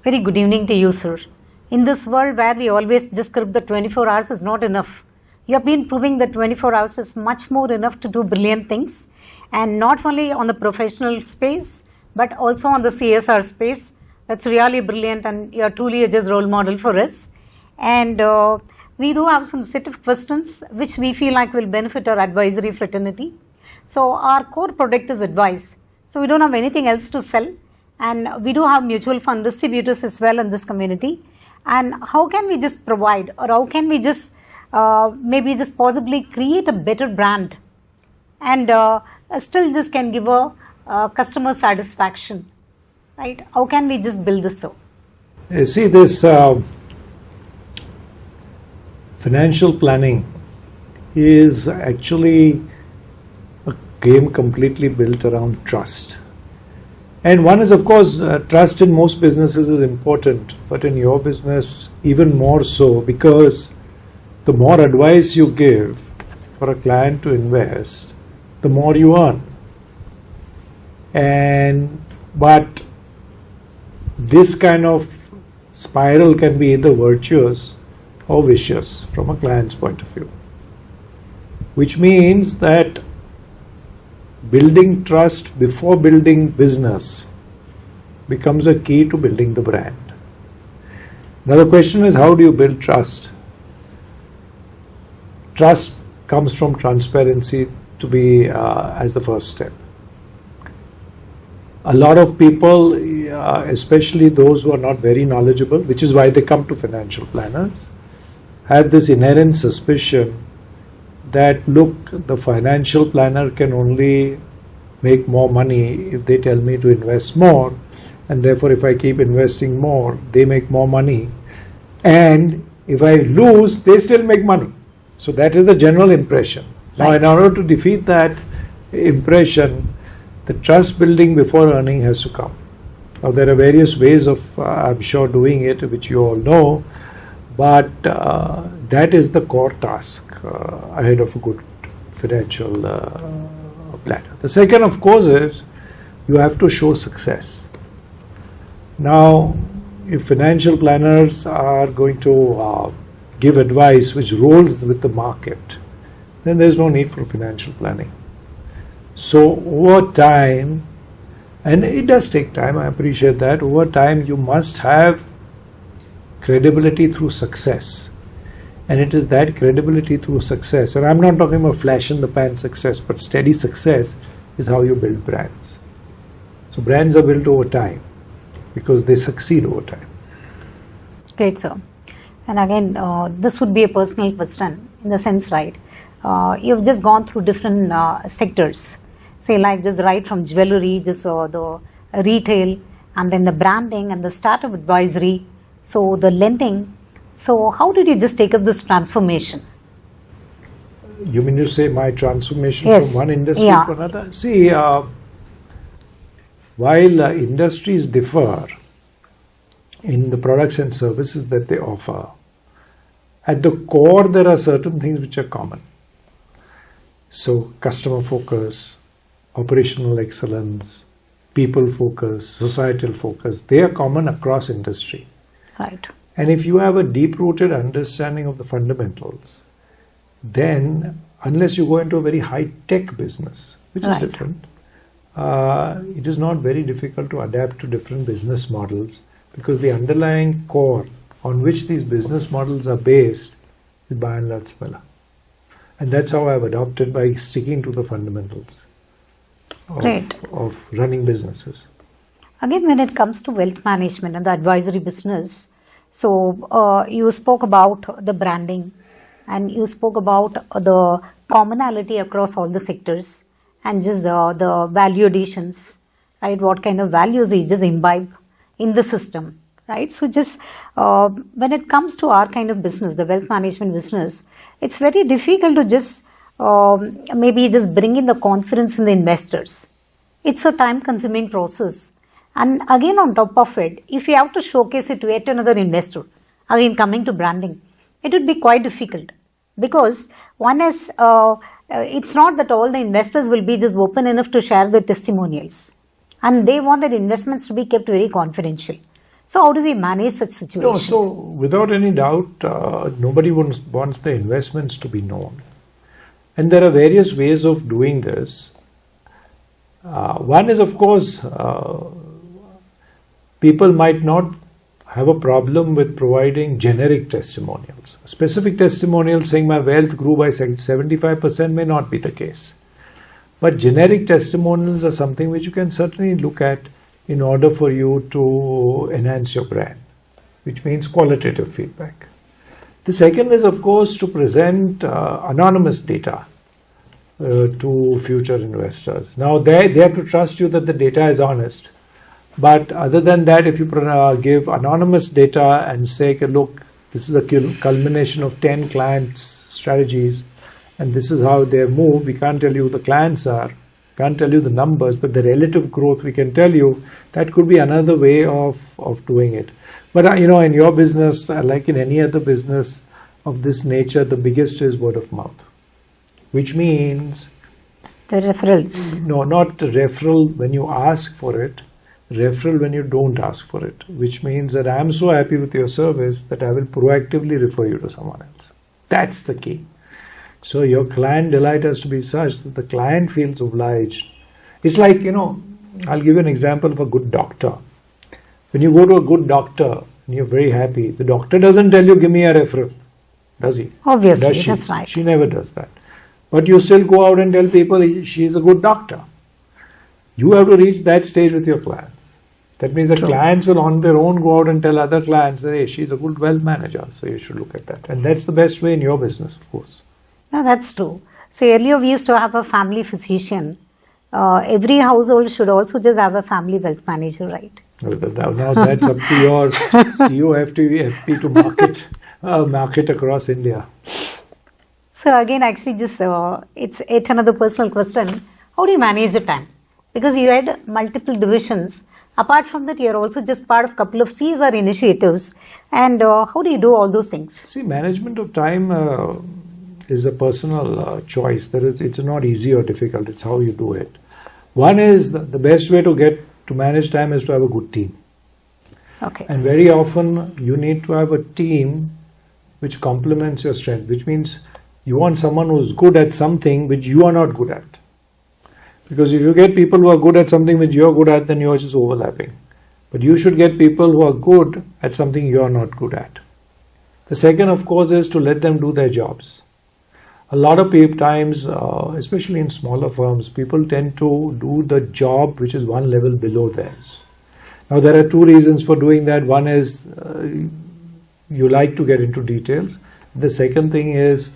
Very good evening to you, sir. In this world where we always just script the 24 hours is not enough, you have been proving that 24 hours is much more enough to do brilliant things, and not only on the professional space but also on the CSR space. That's really brilliant, and you are truly a just role model for us. And we do have some set of questions which we feel like will benefit our advisory fraternity. So our core product is advice. So we don't have anything else to sell, and we do have mutual fund distributors as well in this community. And how can we just provide, or how can we just maybe just possibly create a better brand and still just can give a customer satisfaction, right? How can we just build this so? You see, this financial planning is actually a game completely built around trust. And one is, of course, trust in most businesses is important, but in your business even more so, because the more advice you give for a client to invest, the more you earn. But this kind of spiral can be either virtuous or vicious from a client's point of view, which means that building trust before building business becomes a key to building the brand. Now the question is, how do you build trust? Trust comes from transparency to be as the first step. A lot of people, especially those who are not very knowledgeable, which is why they come to financial planners, have this inherent suspicion that, look, the financial planner can only make more money if they tell me to invest more, and therefore if I keep investing more, they make more money, and if I lose, they still make money. So that is the general impression. Now, in order to defeat that impression, the trust building before earning has to come. Now, there are various ways of, I'm sure, doing it, which you all know, but that is the core task ahead of a good financial planner. The second, of course, is you have to show success. Now, if financial planners are going to give advice which rolls with the market, then there's no need for financial planning. So over time, and it does take time, I appreciate that, over time you must have credibility through success. And it is that credibility through success, and I'm not talking about flash in the pan success, but steady success is how you build brands. So brands are built over time because they succeed over time. Great, sir. And again, this would be a personal question in the sense, right? You've just gone through different sectors, say like just right from jewelry, just the retail, and then the branding and the startup advisory, so the lending. So how did you just take up this transformation? You mean to say my transformation Yes. from one industry Yeah. to another? See, while industries differ in the products and services that they offer, at the core there are certain things which are common. So customer focus, operational excellence, people focus, societal focus, they are common across industry. Right. And if you have a deep-rooted understanding of the fundamentals, then unless you go into a very high-tech business, which is Right. different, it is not very difficult to adapt to different business models, because the underlying core on which these business models are based is by and large similar. And that's how I've adopted, by sticking to the fundamentals of running businesses. Again, when it comes to wealth management and the advisory business, so you spoke about the branding, and you spoke about the commonality across all the sectors, and just the value additions, right? What kind of values you just imbibe in the system, right? So just when it comes to our kind of business, the wealth management business, it's very difficult to just maybe just bring in the confidence in the investors. It's a time consuming process. And again, on top of it, if you have to showcase it to yet another investor, again coming to branding, it would be quite difficult, because one is, it's not that all the investors will be just open enough to share their testimonials, and they want their investments to be kept very confidential. So how do we manage such situation? No, so without any doubt, nobody wants the investments to be known. And there are various ways of doing this. One is, of course, people might not have a problem with providing generic testimonials. Specific testimonials saying my wealth grew by 75% may not be the case. But generic testimonials are something which you can certainly look at in order for you to enhance your brand, which means qualitative feedback. The second is, of course, to present anonymous data to future investors. Now, they have to trust you that the data is honest. But other than that, if you give anonymous data and say, look, this is a culmination of 10 clients' strategies, and this is how they move, we can't tell you who the clients are, can't tell you the numbers, but the relative growth we can tell you, that could be another way of doing it. But in your business, like in any other business of this nature, the biggest is word of mouth, which means the referrals. No, not the referral when you ask for it, referral when you don't ask for it, which means that I am so happy with your service that I will proactively refer you to someone else. That's the key. So your client delight has to be such that the client feels obliged. It's like, I'll give you an example of a good doctor. When you go to a good doctor and you're very happy, the doctor doesn't tell you, give me a referral, does he? Obviously, does she? That's right. She never does that. But you still go out and tell people she's a good doctor. You have to reach that stage with your clients. That means that clients will on their own go out and tell other clients that, hey, she's a good wealth manager, so you should look at that. And that's the best way in your business, of course. No, that's true. So earlier we used to have a family physician. Every household should also just have a family wealth manager, right? Now that's up to your COFP to market across India. So again, actually, just it's yet another personal question. How do you manage the time? Because you had multiple divisions. Apart from that, you are also just part of a couple of CSR initiatives. And how do you do all those things? See, management of time is a personal choice. It's not easy or difficult. It's how you do it. One is the best way to manage time is to have a good team. Okay. And very often you need to have a team which complements your strength, which means you want someone who's good at something which you are not good at. Because if you get people who are good at something which you're good at, then you're just overlapping. But you should get people who are good at something you're not good at. The second, of course, is to let them do their jobs. A lot of times, especially in smaller firms, people tend to do the job which is one level below theirs. Now, there are two reasons for doing that. One is you like to get into details. The second thing is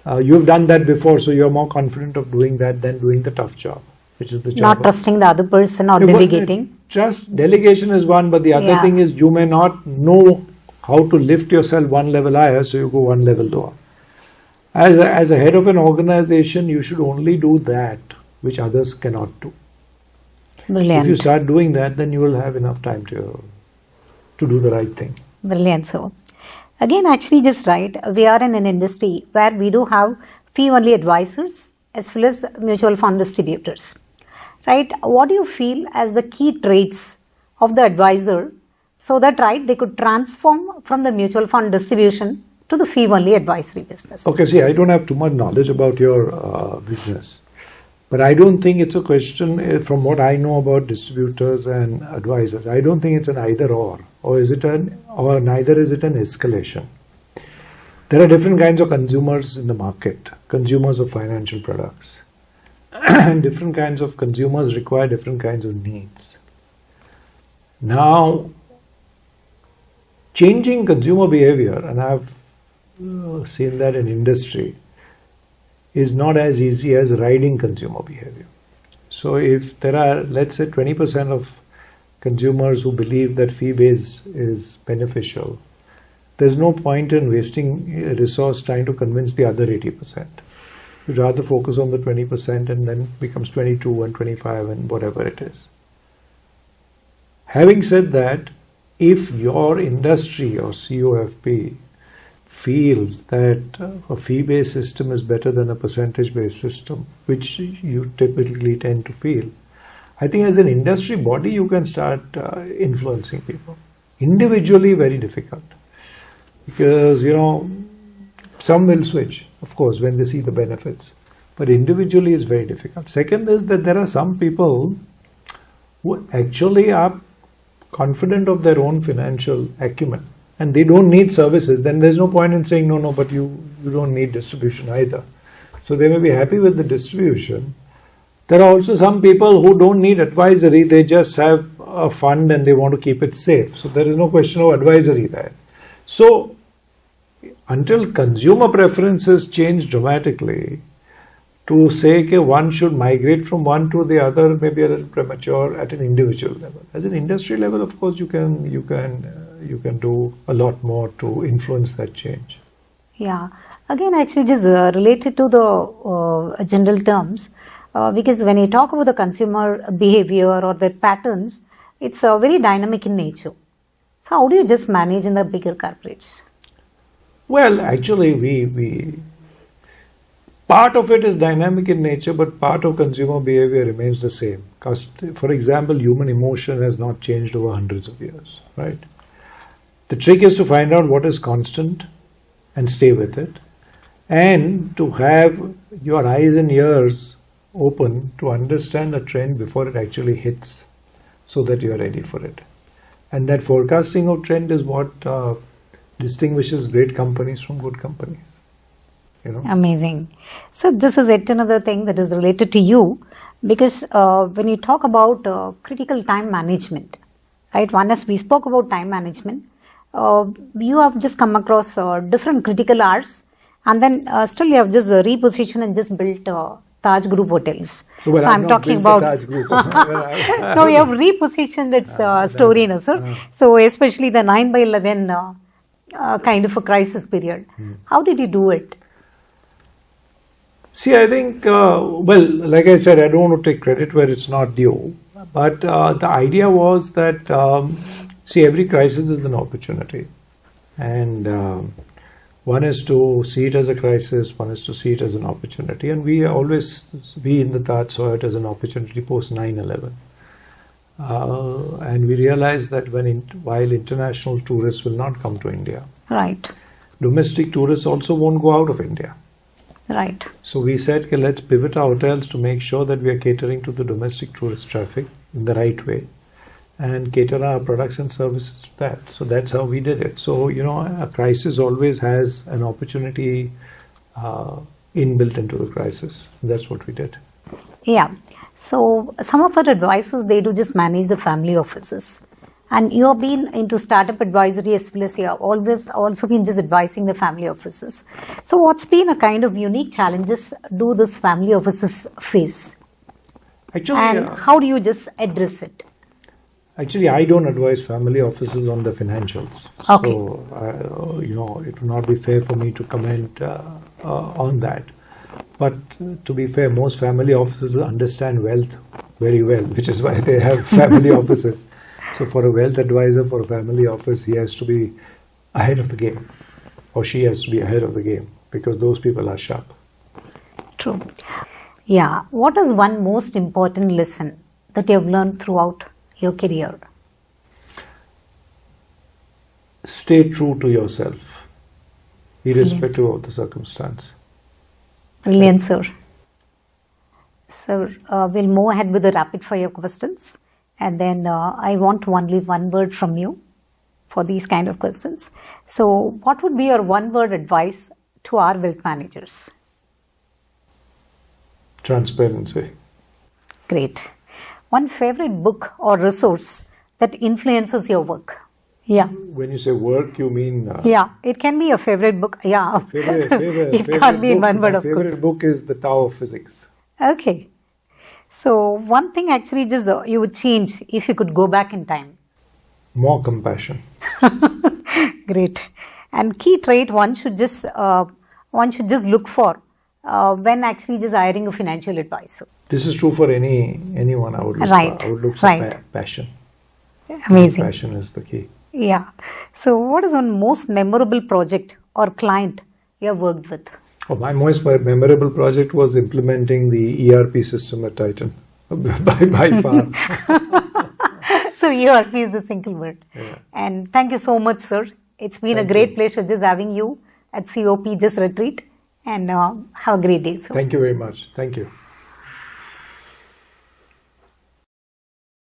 you've done that before, so you're more confident of doing that than doing the tough job, which is the job. Not trusting the other person or delegating. Just delegation is one, but the other thing is you may not know how to lift yourself one level higher, so you go one level lower. As a head of an organization, you should only do that which others cannot do. Brilliant. If you start doing that, then you will have enough time to do the right thing. Brilliant. So, again, actually just right, we are in an industry where we do have fee-only advisors as well as mutual fund distributors. Right? What do you feel as the key traits of the advisor so that, right, they could transform from the mutual fund distribution to the fee-only advisory business? Okay, see, I don't have too much knowledge about your business. But I don't think it's a question, from what I know about distributors and advisors, I don't think it's an either or neither is it an escalation. There are different kinds of consumers in the market, consumers of financial products. And different kinds of consumers require different kinds of needs. Now, changing consumer behavior, and I've seen that in industry, is not as easy as riding consumer behavior. So if there are, let's say, 20% of consumers who believe that fee-based is beneficial, there's no point in wasting resource trying to convince the other 80%. You'd rather focus on the 20% and then becomes 22 and 25 and whatever it is. Having said that, if your industry or COFP feels that a fee-based system is better than a percentage-based system, which you typically tend to feel, I think as an industry body, you can start influencing people. Individually, very difficult. Because, some will switch, of course, when they see the benefits. But individually, it's very difficult. Second is that there are some people who actually are confident of their own financial acumen and they don't need services. Then there's no point in saying, no, but you don't need distribution either. So they may be happy with the distribution. There are also some people who don't need advisory. They just have a fund and they want to keep it safe. So there is no question of advisory there. So until consumer preferences change dramatically, to say that one should migrate from one to the other may be a little premature at an individual level. As an industry level, of course, you can do a lot more to influence that change. Yeah. Again, actually, just related to the general terms, because when you talk about the consumer behavior or their patterns, it's very dynamic in nature. So how do you just manage in the bigger corporates? Well, actually, we part of it is dynamic in nature, but part of consumer behavior remains the same. For example, human emotion has not changed over hundreds of years, right? The trick is to find out what is constant and stay with it, and to have your eyes and ears open to understand a trend before it actually hits, so that you are ready for it. And that forecasting of trend is what distinguishes great companies from good companies. Amazing. So this is yet another thing that is related to you, because when you talk about critical time management, right? One is we spoke about time management. You have just come across different critical hours, and then still you have just repositioned and just built Taj Group hotels. Well, so I'm talking about Taj Group. No, you have repositioned its story, sir. So especially the 9/11 kind of a crisis period. How did you do it? See, I think, like I said, I don't want to take credit where it's not due. But the idea was that, every crisis is an opportunity. And one is to see it as a crisis, one is to see it as an opportunity. And we in the Taj saw it as an opportunity post 9/11. And we realized that while international tourists will not come to India, right, domestic tourists also won't go out of India. Right. So we said, okay, let's pivot our hotels to make sure that we are catering to the domestic tourist traffic in the right way and cater our products and services to that. So that's how we did it. So, a crisis always has an opportunity inbuilt into the crisis. That's what we did. Yeah. So some of our advisors, they do just manage the family offices. And you have been into startup advisory as well as you have always also been just advising the family offices. So what's been a kind of unique challenges do this family offices face? Actually, and how do you just address it? Actually, I don't advise family offices on the financials. Okay. So, it would not be fair for me to comment on that. But to be fair, most family offices understand wealth very well, which is why they have family offices. So for a wealth advisor, for a family office, he has to be ahead of the game, or she has to be ahead of the game, because those people are sharp. True. Yeah. What is one most important lesson that you have learned throughout your career? Stay true to yourself, irrespective of the circumstance. Brilliant, sir. So we'll move ahead with the rapid fire questions. And then I want only one word from you for these kind of questions. So what would be your one word advice to our wealth managers? Transparency. Great. One favorite book or resource that influences your work? Yeah. When you say work, you mean... yeah, it can be a favorite book. Yeah. It can't be in one word, of course. My favorite book is The Tao of Physics. Okay. So one thing actually just you would change if you could go back in time. More compassion. Great. And key trait one should just look for when actually just hiring a financial advisor. This is true for anyone. I would look right. for. I would look for passion. Amazing. Passion is the key. Yeah. So what is one most memorable project or client you have worked with? Oh, my most memorable project was implementing the ERP system at Titan, by far. So ERP is a single word. Yeah. And thank you so much, sir. It's been Thank a great you. pleasure just having you at COP Just Retreat. And have a great day, sir. Thank you very much. Thank you.